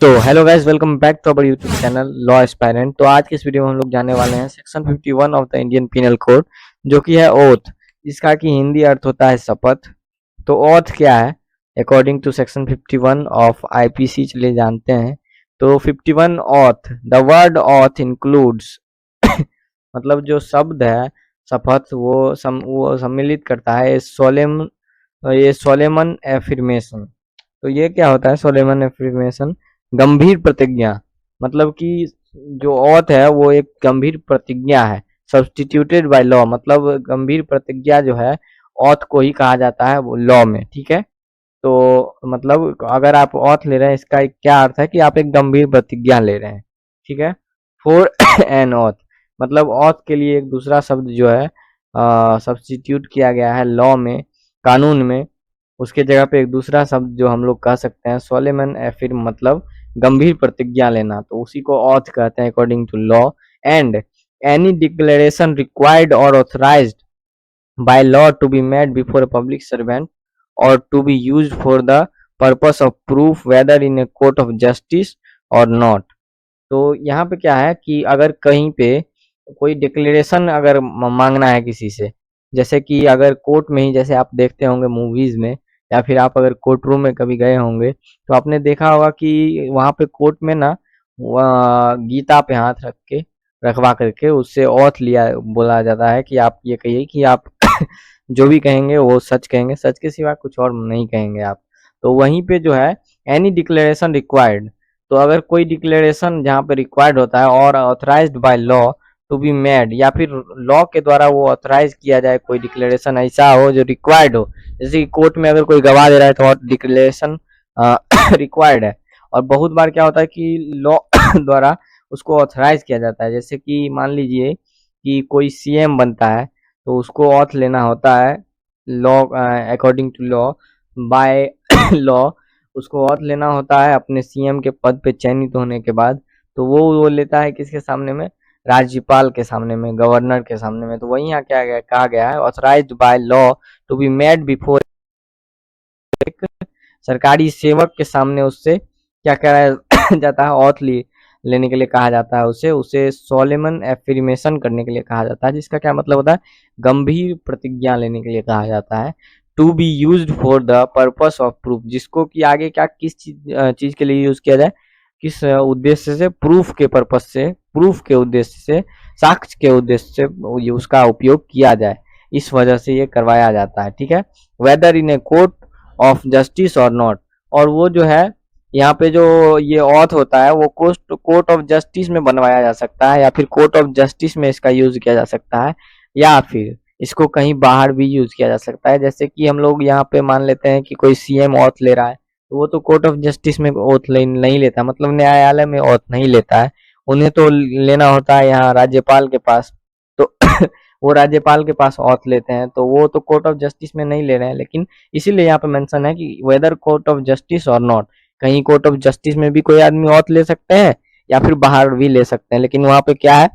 तो hello guys, welcome back to our YouTube channel law aspirant. तो आज के इस वीडियो में हम लोग जाने वाले हैं section 51 of the Indian penal code, जो कि है ओथ, जिसका कि हिंदी अर्थ होता है शपथ। तो ओथ क्या है according to section 51 of IPC, चलिए जानते हैं। तो 51 oath, the word oath includes मतलब जो शब्द है शपथ, वो सम्मिलित करता है ये सोलेमन एफर्मेशन। तो ये क्या होता है सोलेमन एफर्मेशन? गंभीर प्रतिज्ञा, मतलब कि जो ओथ है वो एक गंभीर प्रतिज्ञा है। सब्सटीट्यूटेड बाय लॉ, मतलब गंभीर प्रतिज्ञा जो है ओथ को ही कहा जाता है वो लॉ में, ठीक है। तो मतलब अगर आप ओथ ले रहे हैं, इसका क्या अर्थ है कि आप एक गंभीर प्रतिज्ञा ले रहे हैं, ठीक है। फॉर एन ओथ, मतलब ओथ के लिए एक दूसरा शब्द जो है सब्सटीट्यूट किया गया है लॉ में, कानून में। उसके जगह पे एक दूसरा शब्द जो हम लोग कह सकते हैं सोलेमन एफिर्म, मतलब गंभीर प्रतिज्ञा लेना, तो उसी को ऑथ कहते हैं according to law. And any declaration required or authorised by law to be made before a public servant or to be used for the purpose of proof whether in a court of justice और not. तो यहाँ पे क्या है कि अगर कहीं पे कोई डिक्लेरेशन अगर मांगना है किसी से, जैसे कि अगर कोर्ट में ही, जैसे आप देखते होंगे मूवीज में, या फिर आप अगर कोर्ट रूम में कभी गए होंगे तो आपने देखा होगा कि वहां पे कोर्ट में ना गीता पे हाथ रख के रखवा करके उससे ओथ लिया, बोला जाता है कि आप ये कहिए कि आप जो भी कहेंगे वो सच कहेंगे, सच के सिवा कुछ और नहीं कहेंगे आप। तो वहीं पे जो है एनी डिक्लेरेशन रिक्वायर्ड, तो अगर कोई डिक्लेरेशन जहाँ पे रिक्वायर्ड होता है और authorised by law to be made, या फिर लॉ के द्वारा वो ऑथराइज किया जाए, कोई डिक्लेरेशन ऐसा हो जो रिक्वायर्ड हो, जैसे कि कोर्ट में अगर कोई गवाह दे रहा है तो डिक्लेरेशन रिक्वायर्ड है। और बहुत बार क्या होता है कि लॉ द्वारा उसको ऑथराइज किया जाता है, जैसे कि मान लीजिए कि कोई सीएम बनता है तो उसको ऑथ लेना होता है law, according to law, by law उसको ऑथ लेना होता है अपने सीएम के पद पे चयनित होने के बाद। तो वो लेता है किसके सामने में? राज्यपाल के सामने में, गवर्नर के सामने में। तो वही यहाँ क्या गया, कहा गया है authorised by law to be made before, सरकारी सेवक के सामने उससे क्या कराया जाता है? ऑथ लेने के लिए कहा जाता है उसे उसे सोलेमन एफर्मेशन करने के लिए कहा जाता है, जिसका क्या मतलब होता है? गंभीर प्रतिज्ञा लेने के लिए कहा जाता है। To be used for the purpose of proof, जिसको कि आगे क्या किस चीज के लिए यूज किया जाए, किस उद्देश्य से? प्रूफ के पर्पस से, प्रूफ के उद्देश्य से, साक्ष्य के उद्देश्य से उसका उपयोग किया जाए, इस वजह से ये करवाया जाता है, ठीक है। Whether in a court of justice और नॉट, और वो जो है यहाँ पे जो ये ऑथ होता है वो कोर्ट ऑफ जस्टिस में बनवाया जा सकता है, या फिर कोर्ट ऑफ जस्टिस में इसका यूज किया जा सकता है, या फिर इसको कहीं बाहर भी यूज किया जा सकता है। जैसे कि हम लोग यहाँ पे मान लेते हैं कि कोई सीएम ऑथ ले रहा है, तो वो तो कोर्ट ऑफ जस्टिस में ओथ नहीं लेता, मतलब न्यायालय में ओथ नहीं लेता है, उन्हें तो लेना होता है यहाँ राज्यपाल के पास। तो वो राज्यपाल के पास ऑथ लेते हैं, तो वो तो कोर्ट ऑफ जस्टिस में नहीं ले रहे हैं। लेकिन इसीलिए यहाँ पे मेंशन है कि वेदर कोर्ट ऑफ जस्टिस और नॉट, कहीं कोर्ट ऑफ जस्टिस में भी कोई आदमी ऑथ ले सकते हैं या फिर बाहर भी ले सकते हैं, लेकिन वहां पे क्या है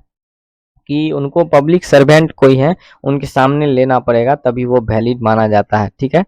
कि उनको पब्लिक सर्वेंट कोई है उनके सामने लेना पड़ेगा, तभी वो वैलिड माना जाता है, ठीक है।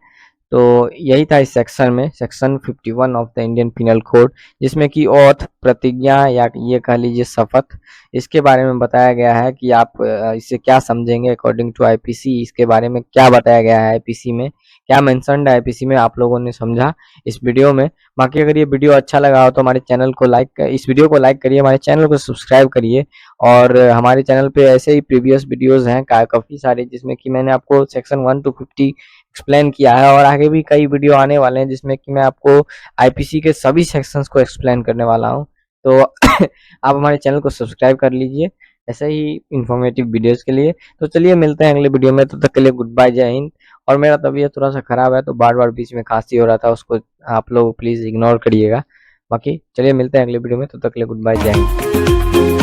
तो यही था इस सेक्शन में, section 51 of the Indian penal code, जिसमें कि ओथ, प्रतिज्ञा, या ये कह लीजिए शपथ, इसके बारे में बताया गया है कि आप इससे क्या समझेंगे अकॉर्डिंग टू आईपीसी, इसके बारे में क्या बताया गया है आईपीसी में, क्या मेंशन्ड है आईपीसी में, आप लोगों ने समझा इस वीडियो में। बाकी अगर ये वीडियो अच्छा लगा हो तो हमारे चैनल को इस वीडियो को लाइक करिए, हमारे चैनल को सब्सक्राइब करिए। और हमारे चैनल पे ऐसे ही प्रीवियस वीडियोस हैं काफ़ी सारे, जिसमें कि मैंने आपको सेक्शन 1 to 50 एक्सप्लेन किया है, और आगे भी कई वीडियो आने वाले हैं जिसमें कि मैं आपको आईपीसी के सभी सेक्शंस को एक्सप्लेन करने वाला हूं। तो आप हमारे चैनल को सब्सक्राइब कर लीजिए ऐसे ही इंफॉर्मेटिव वीडियोस के लिए। तो चलिए मिलते हैं अगले वीडियो में, तो तक के लिए गुड बाय, जय हिंद। और मेरा तबीयत थोड़ा सा खराब है तो बार बार बीच में खांसी हो रहा था, उसको आप लोग प्लीज इग्नोर करिएगा। बाकी चलिए मिलते हैं अगले वीडियो में, तो तक के लिए गुड बाय, जय हिंद।